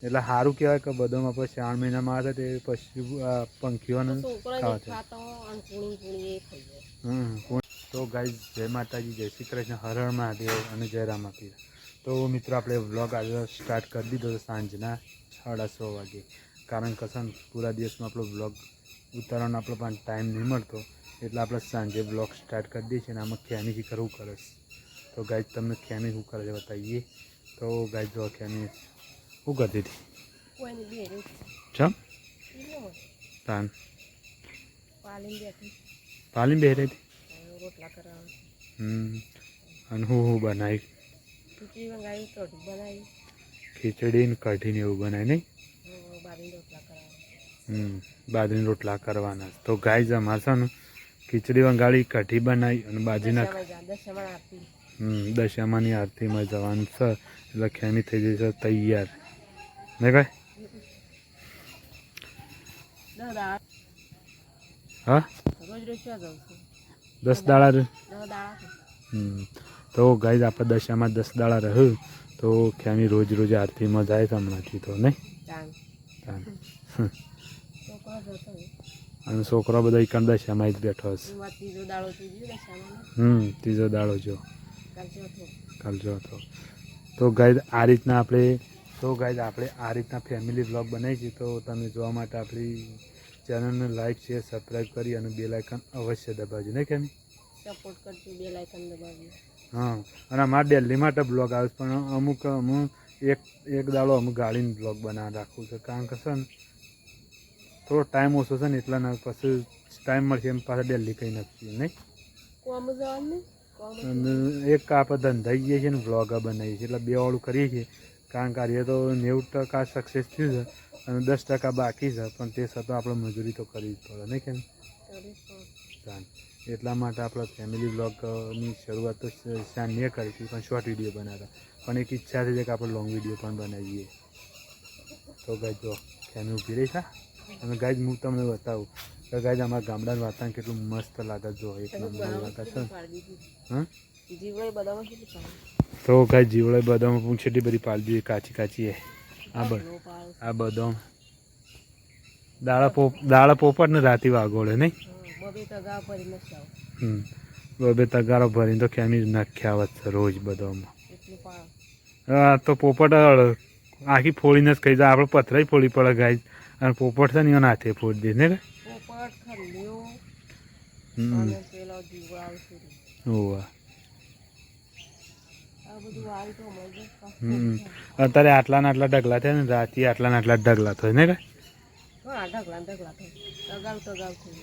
એટલે સારું કહેવાય કે બધામાં પછી 3 મહિનામાં આવે તે પછી પંખીઓને તો ગાઈઝ જય માતાજી, જય શ્રી કૃષ્ણ, હર હર મહાદેવ અને જય રામાપીર. તો મિત્રો આપણે વ્લોગ આજે સ્ટાર્ટ કરી દીધો સાંજના 6:30 વાગે, કારણ કે પૂરા દિવસમાં આપણો વ્લોગ ઉતારવાનો આપણો પણ ટાઈમ નહીં મળતો, એટલે આપણે સાંજે વ્લોગ સ્ટાર્ટ કરી દઈએ છીએ. અને આમાં ખેમી કરવું કરે છે. તો ગાઈઝ તમને ખેમી શું કરે છે બતાવીએ. તો ગાઈઝ જો ખેમી શું કરતી હતી? ચમ તાન પાલીને બેહી રહી હતી. અને હું બનાવી ખીચડી ને કઢી ને એવું બનાવી નહીં. બાજરીના રોટલા કરવાના. તો ગાઈઝ અમારે છે ને ખીચડી વંગાળી, કઢી બનાવી અને બાજરીના દશામાની આરતીમાં જવાનું છે. એટલે ખેમી થઈ જશે તૈયાર ને કાંઈ. હા 10 દાડા. તો ગાઈઝ આપણે દશામાં 10 દાડા રહ્યું. તો ખેમી રોજ રોજ આરતીમાં જાય છે હમણાંથી તો નહીં. અને છોકરો બધા એક દશામાં જ બેઠો હશે. ત્રીજો દાડો જો કાલ જો હતો. તો ગાઈઝ આ રીતના આપણે આ રીતના ફેમિલી વ્લોગ બનાવી છે. તો તમે જોવા માટે આપણી ચેનલને લાઈક શેર સબસ્ક્રાઈબ કરી અને બેલ આઇકન અવશ્ય દબાવજો નહીં કેમ સપોર્ટ કરજો. બેલ આઇકન દબાવજો. હા, અને અમારા દિલ્હી માટે બ્લોગ આવે પણ અમુક એક દાડો અમુક ગાડીને બ્લોગ બનાવી રાખવું છે, કારણ કે છે ને થોડો ટાઈમ ઓછો છે ને એટલા ના પછી ટાઈમ મળશે એમ પાછા દિલ્હી કંઈ નથી નહીં. એક આપણે ધંધા જઈએ છીએ ને વ્લોગ બનાવીએ છીએ એટલે 2 વાળું કરીએ છીએ, કારણ કે આજે તો 90% સક્સેસ થયું છે અને 10% બાકી છે, પણ તે છતાં આપણે મજૂરી તો કરવી જ પડે નહીં કેમ. એટલા માટે આપણે ફેમિલી વ્લોગની શરૂઆત તો સાંજે કરી હતી, પણ શોર્ટ વિડીયો બનાવતા. પણ એક ઈચ્છા છે કે આપણે લોંગ વિડીયો પણ બનાવીએ. તો ગાઈઝ જો ફેમિલી ઊભી રહી છે. અને ગાઈઝ હું તમને બતાવું કે ગાઈઝ અમારા ગામડાનું વાતાવરણ કેટલું મસ્ત લાગે. જો એક નંબર લાગે છે. હા, તો ગાઈઝ જીવડે બદામ પૂંછેટી બધી પાડી દીધી કાચી કાચી. આ બદામ દાળા પોપટ ને રાતી વાગોળે નહીં. 2 તગારો ભરીને તો ખેમી નાખ્યા આવત છે રોજ બધામાં. હા, તો પોપટ આખી ફોડીને જ ખાઈ જાય. આપણે પથરાઈ ફોડી પડે ગાય. અને પોપટ છે ને એના હાથે ફોડી દે ને. અત્યારે આટલા ને આટલા ઢગલા થાય ને, રાતે આટલા ને આટલા ઢગલા થાય ને.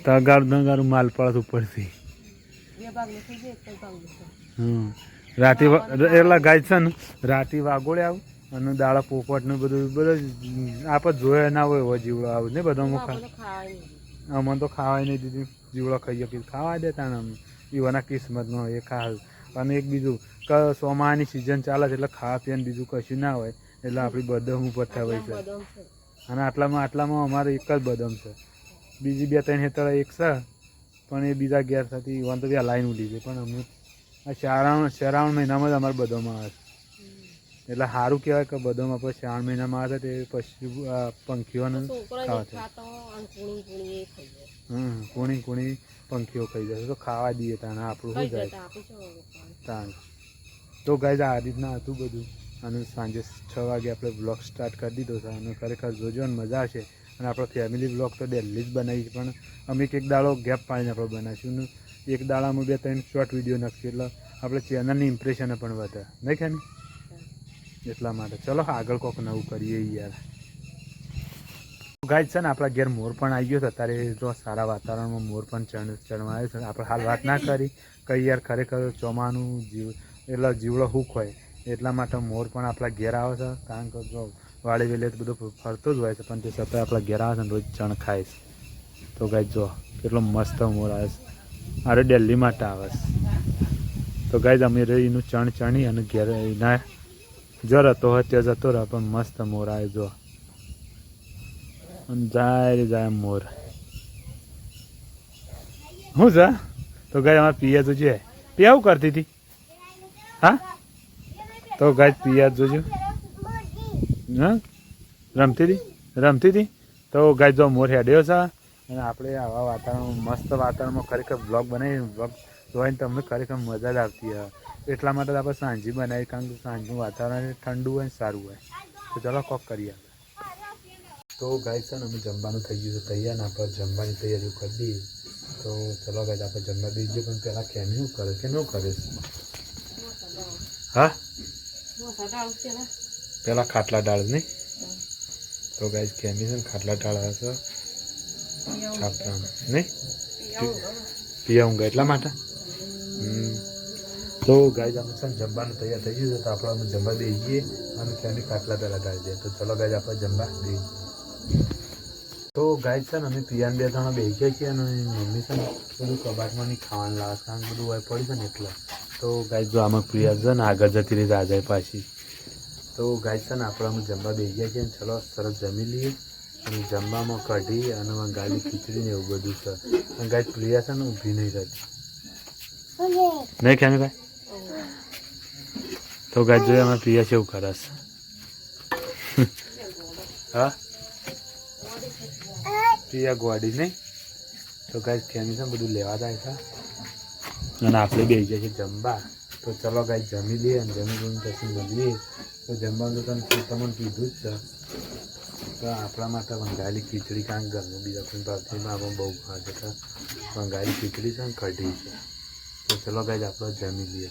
તગારું માલ પડે ઉપરથી. રાતે એટલે ગાય છે ને રાતે વાગોળે આવું અને દાળા પોપટ ને બધું આપણે જોયા ના હોય એવો જીવડો આવું ને બધા. અમને તો ખાવાય નહીં દીધી. જીવડો ખાઈએ કે ખાવા દેતા ને એવાના કિસ્મતનો એ ખાવ. અને એક બીજું કે ચોમાસાની સિઝન ચાલે છે એટલે ખાવા પીવાનું બીજું કશું ના હોય, એટલે આપણી બદામ ઉપર થવાય છે. અને આટલામાં અમારે એક જ બદામ છે. બીજી 2-3 હેઠળ એક છે, પણ એ બીજા ઘેર થતી વન તો ત્યાં લાઈન ઉડી છે. પણ અમે શ્રાવણ મહિનામાં જ અમારે બદામાં આવે છે. એટલે સારું કહેવાય કે બદામાં પછી 3 મહિનામાં આવે તે પછી પંખીઓને ખાવા કુણી પંખીઓ ખાઈ જશે. તો ખાવા દઈએ તાને આપણું શું જાય તાન. તો ગાઈઝ આ રીતના હતું બધું. અને સાંજે 6 વાગે આપણે બ્લોગ સ્ટાર્ટ કરી દીધો છે. અને ખરેખર જોજો ને મજા આવશે. અને આપણો ફેમિલી બ્લોગ તો ડેલી જ બનાવીએ, પણ અમે એક દાડો ગેપ પાડીને આપણે બનાવીશું ને એક દાડામાં 2-3 શોર્ટ વિડીયો નાખીએ એટલે આપણે ચેનલની ઇમ્પ્રેશન પણ વધે નહીં ખેમી. એટલા માટે ચલો આગળ કોઈક નવું કરીએ યાર. ગાઈઝ છે ને આપણા ઘેર મોર પણ આવી ગયો છે. અત્યારે જો સારા વાતાવરણમાં મોર પણ ચણવા આવ્યો છે. આપણે હાલ વાત ના કરી કઈ યાર ખરેખર ચોમાનું એટલે જીવડો હૂક હોય એટલા માટે મોર પણ આપણા ઘેર આવે છે. કારણ કે જો વાડી વેલે તો બધું ફરતો જ હોય છે, પણ તે છતાં આપણા ઘેર આવે છે ને રોજ ચણ ખાય છે. તો ગાઈઝ જો કેટલો મસ્ત મોર આવે છે. અરે દિલ્હી માટે આવે છે. તો ગાઈઝ અમે એનું ચણ ચણી અને ઘેર એના જો રહેતો હોય ત્યાં જતો રહે, પણ મસ્ત મોર આવે જો જાય મોર. શું છે? તો ગાય અમારે પિયા જોજે. પિયા શું કરતી હતી? હા, તો ગાય પિયા જોજો. હા, રમતી હતી તો ગાય જો મોર હેડ્યો છે અને આપણે આવા વાતાવરણ મસ્ત વાતાવરણમાં ખરેખર બ્લોગ બનાવી બ્લોગ જોઈને તમને ખરેખર મજા જ આવતી હોય એટલા માટે આપણે સાંજે બનાવી કારણ કે સાંજનું વાતાવરણ ઠંડુ હોય ને સારું હોય તો ચલો કોક કરીએ તો ગાય છે ને અમે જમવાનું થઈ ગયું છે તૈયાર ને આપણે જમવાની તૈયારીઓ કરી દઈએ તો ચલો ગાય આપણે જમવા દઈ દઈએ પણ પહેલાં કેમ શું કરે કે ન કરે હા પેલા ખાટલા ડાળ નહીં તો ગાય કેમી છે ને ખાટલા ડાળ હશે છાપરા નહીં પિયા ઊંઘા એટલા માટે તો ગાય અમે છે ને જમવાનું તૈયાર થઈ ગયું છે તો આપણે અમે જમવા દઈ જઈએ અને કેમી ખાટલા પહેલાં ડાળી દઈએ તો ચલો ગાય આપણે જમવા દઈએ તો ગાય છે ને અમે પિયાને 2 ત્રણ બેસી ગયા છીએ અને મમ્મી છે ને બધું કબાટમાં નહીં ખાવાનું લાવે કારણ કે બધું હોય પડ્યું છે ને એટલે તો ગાય જો આમાં પ્રિયા છે ને આગળ જતી રહી જાય પાછી તો ગાય છે ને આપણે અમે જમવા બેસી ગયા છીએ ચલો સરસ જમી લઈએ અને જમવામાં કઢી અને ગાલી ખીચડી ને એવું બધું છે અને ગાય પ્રિયા છે ને ઊભી નહીં રહેતી નહીં કેમી ભાઈ તો ગાય જોઈએ અમે પ્રિયા છે એવું કરસ હા પ્રિયા ગોડી નહીં તો ગાય કેમી છે બધું લેવા જાય છે અને આપણે બેસી જાય છે જમવા તો ચલો ગાય જમી લઈએ અને જમી પછી મળીએ તો જમવાનું તો તમને કીધું જ છે તો આપણા માટે વંગાયેલી ખીચડી કારણ ઘરનું બીજા કોઈ ભાવતીમાં આપણે બહુ ખાશે તો વંગાયેલી ખીચડી છે ને કઢી છે તો ચલો ગાય આપણે જમી લઈએ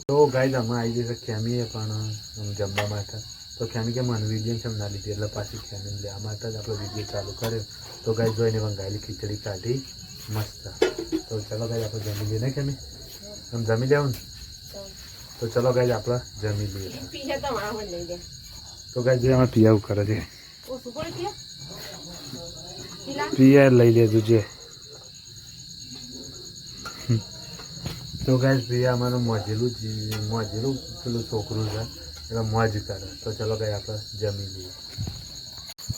તો ગાય અમે આવી જઈએ ખેમીએ પણ જમવા માટે તો ખેમી કે મને વિડીયો છે ના લીધી એટલે પાછી ખેમી લેવા માટે જ આપણો વિડીયો ચાલુ કર્યો તો ગાય જોઈને વંગાયેલી ખીચડી કાઢી મસ્ત તો ચલો ગાય આપણે જમી લઈએ ને ખેમી તમે જમી લેવું ને તો ચલો ગાય આપણે જમી લઈએ તો ગાય જે અમે પિયા કરે છે પિયા લઈ લેજો જે તો ગાય પિયા અમારું મોજેલું પેલું છોકરું છે એટલે મોજ કરે તો ચલો ગાય આપણે જમી લઈએ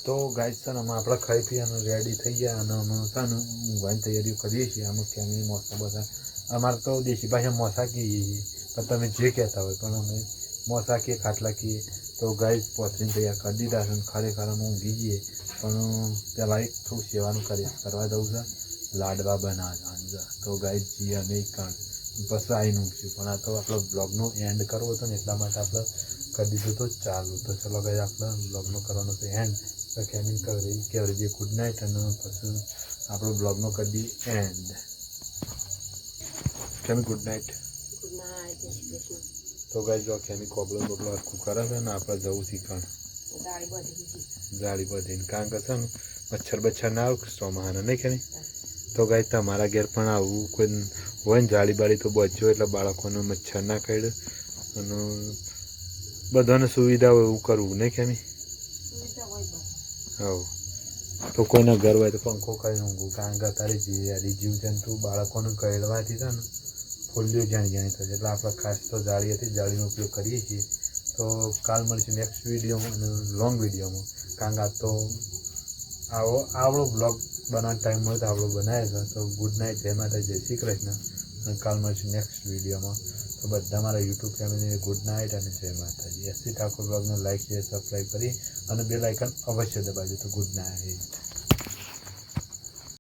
તો ગાય છે ને અમે આપણે ખાઈ પી અને રેડી થઈ ગયા અને અમે છે ને ઊંઘવાની તૈયારીઓ કરીએ છીએ અમે કેમી મોસા બધા અમારે તો દેશી ભાષા મોસા કહીએ છીએ પણ તમે જે કહેતા હોય પણ અમે મોસા કહીએ ખાટલા કહીએ તો ગાય પોતરીને તૈયાર કરી દીધા છે ખરેખર અમે ઊંઘી જઈએ પણ પહેલાં એક થોડું સેવાનું કરવા જવું છે લાડવા બનાવવાનું છે તો ગાય જઈએ અમે પછી આવીને ઊંઘશું પણ આ તો આપણો બ્લોગનો એન્ડ કરવો હતો ને એટલા માટે આપણે કરી દીધું તો ચાલુ તો ચલો ગાય આપણે બ્લોગનો કરવાનો છે એન્ડ તો કેમિંગ કહેવાય દઈએ ગુડ નાઇટ અને પછી આપણો બ્લોગનો કરી દઈએ એન્ડ કેમ ગુડ નાઇટ તો ગાય જો કેમી કોબલો આખું કરે છે ને આપણે જવું શીખણ જાળી બધીને કારણ કે છે ને મચ્છર ના આવે ચોમાહાના નહીં ખેની તો ગાય તમારા ઘેર પણ આવું કોઈ હોય ને જાળી બાળી તો બચજો એટલે બાળકોને મચ્છર ના કરડે અને બધાને સુવિધા હોય એવું કરવું નહીં ખેમી હા તો કોઈના ઘર હોય તો પંખો કરી ઊંઘું કારણ કે અત્યારે જીવજંતુ બાળકોને કરડવાથી છે ને ફોલ્લીઓ જાણી થશે એટલે આપણે ખાસ તો જાળી હતી જાળીનો ઉપયોગ કરીએ છીએ તો કાલ મળીશું નેક્સ્ટ વિડીયોમાં અને લોંગ વિડીયોમાં કારણ કે આ તો આવડો બ્લોગ બનાવવાનો ટાઈમ મળે તો આપણો બનાવે છે તો ગુડ નાઇટ જય માતા જય શ્રી કૃષ્ણ અને કાલ મળીશું નેક્સ્ટ વિડીયોમાં તો બધા મારા યુટ્યુબ ફેમિલીને ગુડ નાઇટ અને જય માતાજી એસસી ઠાકોર બ્લોગને લાઈક શેર સબસ્ક્રાઈબ કરી અને બેલ આઇકન અવશ્ય દબાવજો તો ગુડ નાઇટ